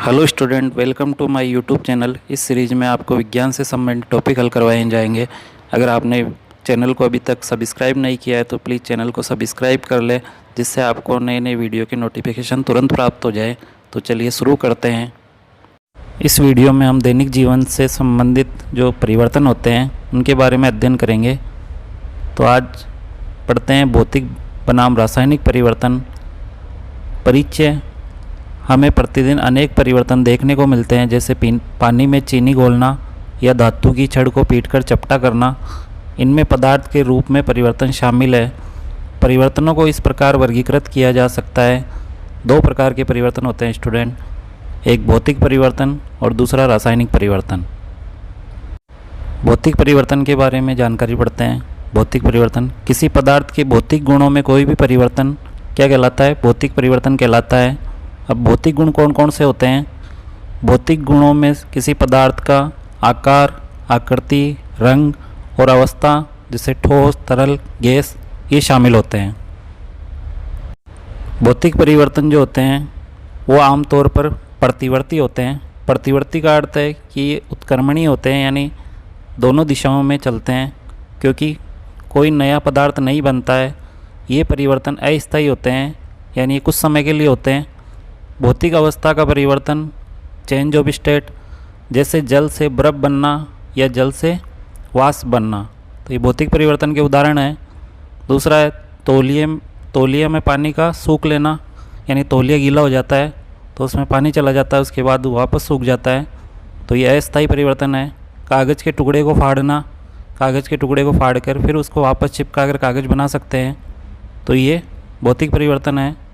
Hello student, welcome to my YouTube channel. इस series में आपको विज्ञान से संबंधित टॉपिक हल करवाए जाएंगे। अगर आपने चैनल को अभी तक सब्सक्राइब नहीं किया है तो प्लीज़ चैनल को सब्सक्राइब कर लें, जिससे आपको नए नए वीडियो की नोटिफिकेशन तुरंत प्राप्त हो जाए। तो चलिए शुरू करते हैं। इस वीडियो में हम दैनिक जीवन से संबंधित जो परिवर्तन होते हैं उनके बारे में अध्ययन करेंगे। तो आज पढ़ते हैं भौतिक बनाम रासायनिक परिवर्तन। परिचय। हमें प्रतिदिन अनेक परिवर्तन देखने को मिलते हैं, जैसे पानी में चीनी घोलना या धातु की छड़ को पीटकर चपटा करना। इनमें पदार्थ के रूप में परिवर्तन शामिल है। परिवर्तनों को इस प्रकार वर्गीकृत किया जा सकता है। दो प्रकार के परिवर्तन होते हैं स्टूडेंट, एक भौतिक परिवर्तन और दूसरा रासायनिक परिवर्तन। भौतिक परिवर्तन के बारे में जानकारी पढ़ते हैं। भौतिक परिवर्तन, किसी पदार्थ के भौतिक गुणों में कोई भी परिवर्तन क्या कहलाता है? भौतिक परिवर्तन कहलाता है। अब भौतिक गुण कौन कौन से होते हैं? भौतिक गुणों में किसी पदार्थ का आकार, आकृति, रंग और अवस्था, जैसे ठोस, तरल, गैस, ये शामिल होते हैं। भौतिक परिवर्तन जो होते हैं वो आमतौर पर प्रतिवर्ती होते हैं। प्रतिवर्ती का अर्थ है कि ये उत्क्रमणीय होते हैं, यानी दोनों दिशाओं में चलते हैं, क्योंकि कोई नया पदार्थ नहीं बनता है। ये परिवर्तन अस्थायी होते हैं, यानी कुछ समय के लिए होते हैं। भौतिक अवस्था का परिवर्तन, चेंज ऑफ स्टेट, जैसे जल से बर्फ बनना या जल से वाष्प बनना, तो ये भौतिक परिवर्तन के उदाहरण हैं। दूसरा है तौलिया में पानी का सूख लेना, यानी तौलिया गीला हो जाता है तो उसमें पानी चला जाता है, उसके बाद वापस सूख जाता है, तो ये अस्थायी परिवर्तन है। कागज़ के टुकड़े को फाड़ना, कागज़ के टुकड़े को फाड़ कर फिर उसको वापस चिपका कर कागज़ बना सकते हैं, तो ये भौतिक परिवर्तन है।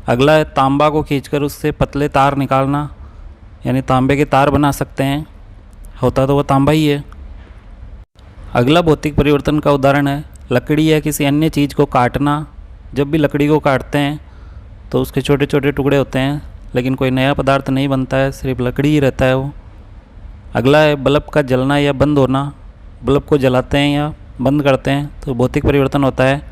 अगला है तांबा को खींचकर उससे पतले तार निकालना, यानी तांबे के तार बना सकते हैं, होता तो वो तांबा ही है। अगला भौतिक परिवर्तन का उदाहरण है लकड़ी या किसी अन्य चीज़ को काटना। जब भी लकड़ी को काटते हैं तो उसके छोटे छोटे टुकड़े होते हैं, लेकिन कोई नया पदार्थ नहीं बनता है, सिर्फ लकड़ी ही रहता है वो। अगला है बल्ब का जलना या बंद होना। बल्ब को जलाते हैं या बंद करते हैं तो भौतिक परिवर्तन होता है।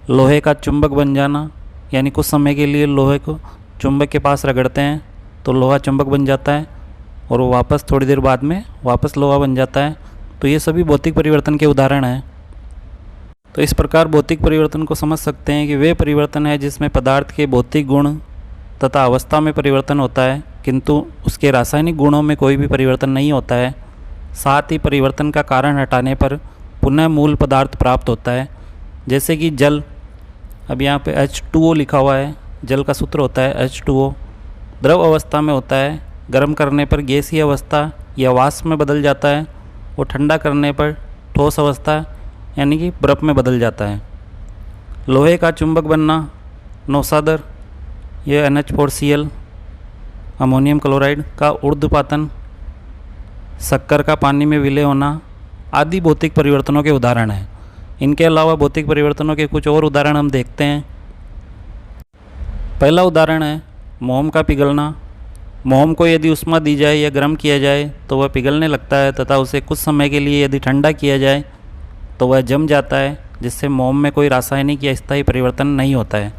लोहे का चुंबक बन जाना, यानी कुछ समय के लिए लोहे को चुंबक के पास रगड़ते हैं तो लोहा चुंबक बन जाता है और वो वापस थोड़ी देर बाद में वापस लोहा बन जाता है, तो ये सभी भौतिक परिवर्तन के उदाहरण हैं। तो इस प्रकार भौतिक परिवर्तन को समझ सकते हैं कि वे परिवर्तन है जिसमें पदार्थ के भौतिक गुण तथा अवस्था में परिवर्तन होता है, किंतु उसके रासायनिक गुणों में कोई भी परिवर्तन नहीं होता है। साथ ही परिवर्तन का कारण हटाने पर पुनः मूल पदार्थ प्राप्त होता है, जैसे कि जल। अब यहाँ पे H2O लिखा हुआ है, जल का सूत्र होता है H2O। द्रव अवस्था में होता है, गर्म करने पर गैसीय अवस्था या वाष्प में बदल जाता है, और ठंडा करने पर ठोस अवस्था यानी कि बर्फ में बदल जाता है। लोहे का चुंबक बनना, नौसादर, यह NH4Cl, अमोनियम क्लोराइड का ऊर्ध्वपातन, शक्कर का पानी में विलय होना आदि भौतिक परिवर्तनों के उदाहरण हैं। इनके अलावा भौतिक परिवर्तनों के कुछ और उदाहरण हम देखते हैं। पहला उदाहरण है मोम का पिघलना। मोम को यदि ऊष्मा दी जाए या गर्म किया जाए तो वह पिघलने लगता है, तथा उसे कुछ समय के लिए यदि ठंडा किया जाए तो वह जम जाता है, जिससे मोम में कोई रासायनिक या स्थायी परिवर्तन नहीं होता है।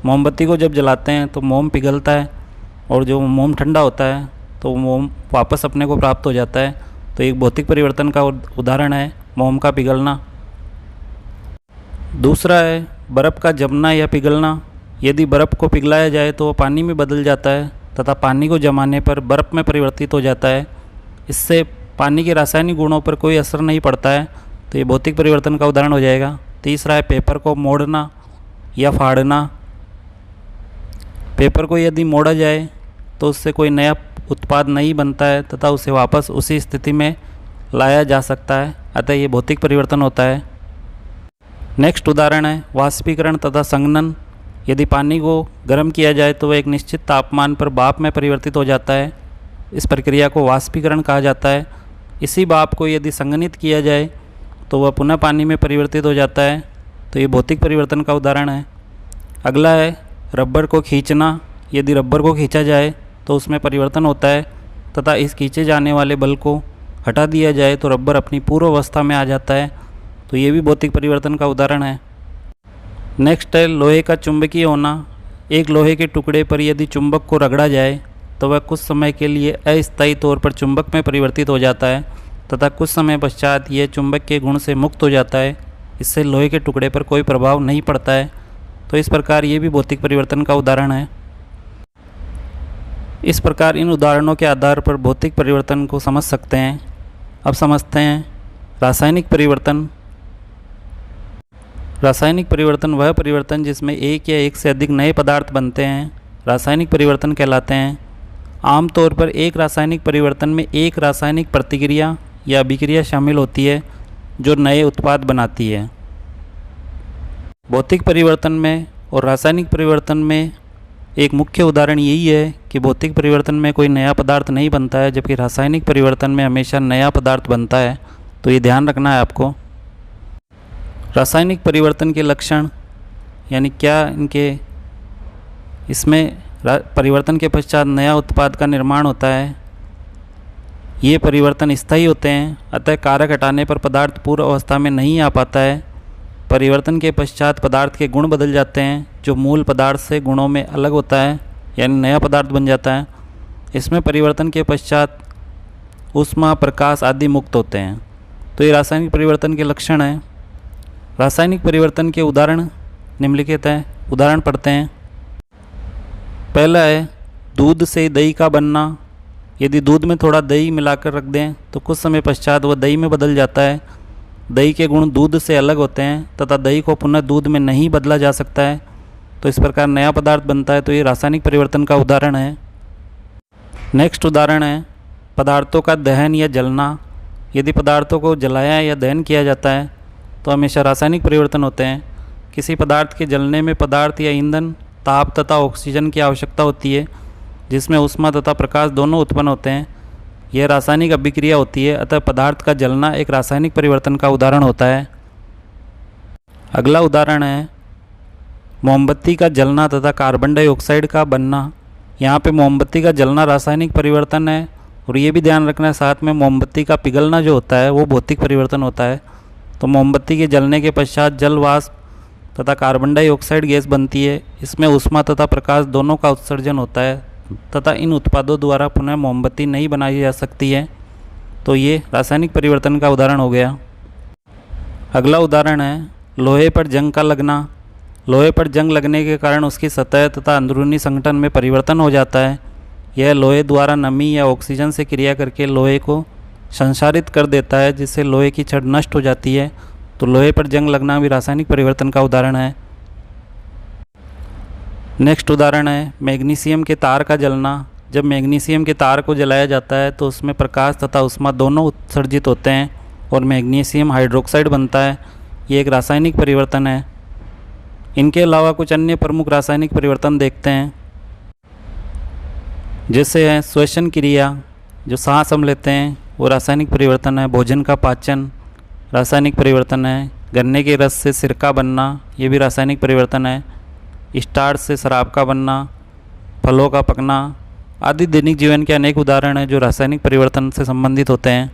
मोमबत्ती को जब जलाते हैं तो मोम पिघलता है, और जो मोम ठंडा होता है तो मोम वापस अपने को प्राप्त हो जाता है। तो एक भौतिक परिवर्तन का उदाहरण है मोम का पिघलना। दूसरा है बर्फ़ का जमना या पिघलना। यदि बर्फ़ को पिघलाया जाए तो वह पानी में बदल जाता है, तथा पानी को जमाने पर बर्फ़ में परिवर्तित हो जाता है। इससे पानी के रासायनिक गुणों पर कोई असर नहीं पड़ता है, तो ये भौतिक परिवर्तन का उदाहरण हो जाएगा। तीसरा है पेपर को मोड़ना या फाड़ना। पेपर को यदि मोड़ा जाए तो उससे कोई नया उत्पाद नहीं बनता है, तथा उसे वापस उसी स्थिति में लाया जा सकता है, अतः ये भौतिक परिवर्तन होता है। नेक्स्ट उदाहरण है वाष्पीकरण तथा संघनन। यदि पानी को गर्म किया जाए तो वह एक निश्चित तापमान पर भाप में परिवर्तित हो जाता है। इस प्रक्रिया को वाष्पीकरण कहा जाता है। इसी भाप को यदि संघनित किया जाए तो वह पुनः पानी में परिवर्तित हो जाता है, तो ये भौतिक परिवर्तन का उदाहरण है। अगला है रबर को खींचना। यदि रबर को खींचा जाए तो उसमें परिवर्तन होता है, तथा इस खींचे जाने वाले बल को हटा दिया जाए तो रबर अपनी पूर्व अवस्था में आ जाता है, तो ये भी भौतिक परिवर्तन का उदाहरण है। नेक्स्ट है लोहे का चुंबकीय होना। एक लोहे के टुकड़े पर यदि चुंबक को रगड़ा जाए तो वह कुछ समय के लिए अस्थायी तौर पर चुंबक में परिवर्तित हो जाता है तथा कुछ समय पश्चात यह चुंबक के गुण से मुक्त हो जाता है। इससे लोहे के टुकड़े पर कोई प्रभाव नहीं पड़ता है। तो इस प्रकार ये भी भौतिक परिवर्तन का उदाहरण है। इस प्रकार इन उदाहरणों के आधार पर भौतिक परिवर्तन को समझ सकते हैं। अब समझते हैं रासायनिक परिवर्तन। रासायनिक परिवर्तन वह परिवर्तन जिसमें एक या एक से अधिक नए पदार्थ बनते हैं रासायनिक परिवर्तन कहलाते हैं। आमतौर पर एक रासायनिक परिवर्तन में एक रासायनिक प्रतिक्रिया या अभिक्रिया शामिल होती है जो नए उत्पाद बनाती है। भौतिक परिवर्तन में और रासायनिक परिवर्तन में एक मुख्य उदाहरण यही है कि भौतिक परिवर्तन में कोई नया पदार्थ नहीं बनता है, जबकि रासायनिक परिवर्तन में हमेशा नया पदार्थ बनता है। तो ये ध्यान रखना है आपको। रासायनिक परिवर्तन के लक्षण यानी क्या इनके, इसमें परिवर्तन के पश्चात नया उत्पाद का निर्माण होता है। ये परिवर्तन स्थायी होते हैं, अतः कारक हटाने पर पदार्थ पूर्व अवस्था में नहीं आ पाता है। परिवर्तन के पश्चात पदार्थ के गुण बदल जाते हैं, जो मूल पदार्थ से गुणों में अलग होता है, यानी नया पदार्थ बन जाता है। इसमें परिवर्तन के पश्चात ऊष्मा, प्रकाश आदि मुक्त होते हैं। तो ये रासायनिक परिवर्तन के लक्षण हैं। रासायनिक परिवर्तन के उदाहरण निम्नलिखित हैं। उदाहरण पढ़ते हैं। पहला है दूध से दही का बनना। यदि दूध में थोड़ा दही मिलाकर रख दें तो कुछ समय पश्चात वह दही में बदल जाता है। दही के गुण दूध से अलग होते हैं तथा दही को पुनः दूध में नहीं बदला जा सकता है। तो इस प्रकार नया पदार्थ बनता है। तो ये रासायनिक परिवर्तन का उदाहरण है। नेक्स्ट उदाहरण है पदार्थों का दहन या जलना। यदि पदार्थों को जलाया या दहन किया जाता है तो हमेशा रासायनिक परिवर्तन होते हैं। किसी पदार्थ के जलने में पदार्थ या ईंधन, ताप तथा ऑक्सीजन की आवश्यकता होती है, जिसमें ऊष्मा तथा प्रकाश दोनों उत्पन्न होते हैं। यह रासायनिक अभिक्रिया होती है, अतः पदार्थ का जलना एक रासायनिक परिवर्तन का उदाहरण होता है। अगला उदाहरण है मोमबत्ती का जलना तथा कार्बन डाइऑक्साइड का बनना। यहाँ पे मोमबत्ती का जलना रासायनिक परिवर्तन है, और ये भी ध्यान रखना है साथ में मोमबत्ती का पिघलना जो होता है वो भौतिक परिवर्तन होता है। तो मोमबत्ती के जलने के पश्चात जल वाष्प तथा कार्बन डाइऑक्साइड गैस बनती है। इसमें ऊष्मा तथा प्रकाश दोनों का उत्सर्जन होता है तथा इन उत्पादों द्वारा पुनः मोमबत्ती नहीं बनाई जा सकती है। तो ये रासायनिक परिवर्तन का उदाहरण हो गया। अगला उदाहरण है लोहे पर जंग का लगना। लोहे पर जंग लगने के कारण उसकी सतह तथा अंदरूनी संगठन में परिवर्तन हो जाता है। यह लोहे द्वारा नमी या ऑक्सीजन से क्रिया करके लोहे को संक्षारित कर देता है, जिससे लोहे की छड़ नष्ट हो जाती है। तो लोहे पर जंग लगना भी रासायनिक परिवर्तन का उदाहरण है। नेक्स्ट उदाहरण है मैग्नीशियम के तार का जलना। जब मैग्नीशियम के तार को जलाया जाता है तो उसमें प्रकाश तथा ऊष्मा दोनों उत्सर्जित होते हैं और मैग्नीशियम हाइड्रोक्साइड बनता है। ये एक रासायनिक परिवर्तन है। इनके अलावा कुछ अन्य प्रमुख रासायनिक परिवर्तन देखते हैं, जैसे है श्वसन क्रिया, जो सांस हम लेते हैं वो रासायनिक परिवर्तन है। भोजन का पाचन रासायनिक परिवर्तन है। गन्ने के रस से सिरका बनना, ये भी रासायनिक परिवर्तन है। स्टार्च से शराब का बनना, फलों का पकना आदि दैनिक जीवन के अनेक उदाहरण हैं जो रासायनिक परिवर्तन से संबंधित होते हैं।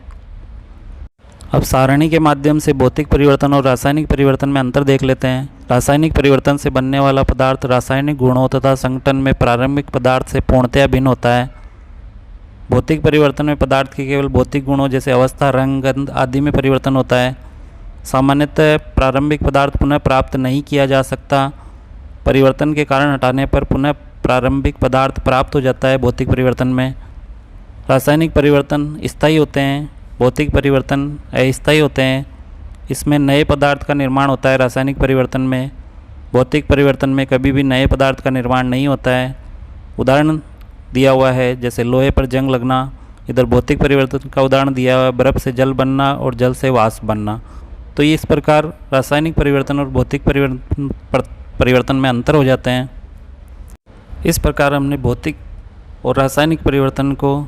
अब सारणी के माध्यम से भौतिक परिवर्तन और रासायनिक परिवर्तन में अंतर देख लेते हैं। रासायनिक परिवर्तन से बनने वाला पदार्थ रासायनिक गुणों तथा संगठन में प्रारंभिक पदार्थ से पूर्णतया भिन्न होता है। भौतिक परिवर्तन में पदार्थ के केवल भौतिक गुणों जैसे अवस्था, रंग, गंध आदि में परिवर्तन होता है। सामान्यतः प्रारंभिक पदार्थ पुनः प्राप्त नहीं किया जा सकता। परिवर्तन के कारण हटाने पर पुनः प्रारंभिक पदार्थ प्राप्त हो जाता है। भौतिक परिवर्तन में रासायनिक परिवर्तन स्थायी होते हैं, भौतिक परिवर्तन अस्थायी होते हैं। इसमें नए पदार्थ का निर्माण होता है रासायनिक परिवर्तन में। भौतिक परिवर्तन में कभी भी नए पदार्थ का निर्माण नहीं होता है। उदाहरण दिया हुआ है जैसे लोहे पर जंग लगना। इधर भौतिक परिवर्तन का उदाहरण दिया हुआ है बर्फ़ से जल बनना और जल से वाष्प बनना। तो ये इस प्रकार रासायनिक परिवर्तन और भौतिक परिवर्तन में अंतर हो जाते हैं। इस प्रकार हमने भौतिक और रासायनिक परिवर्तन को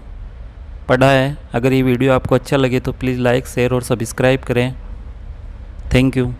पढ़ा है। अगर ये वीडियो आपको अच्छा लगे तो प्लीज़ लाइक, शेयर और सब्सक्राइब करें। Thank you.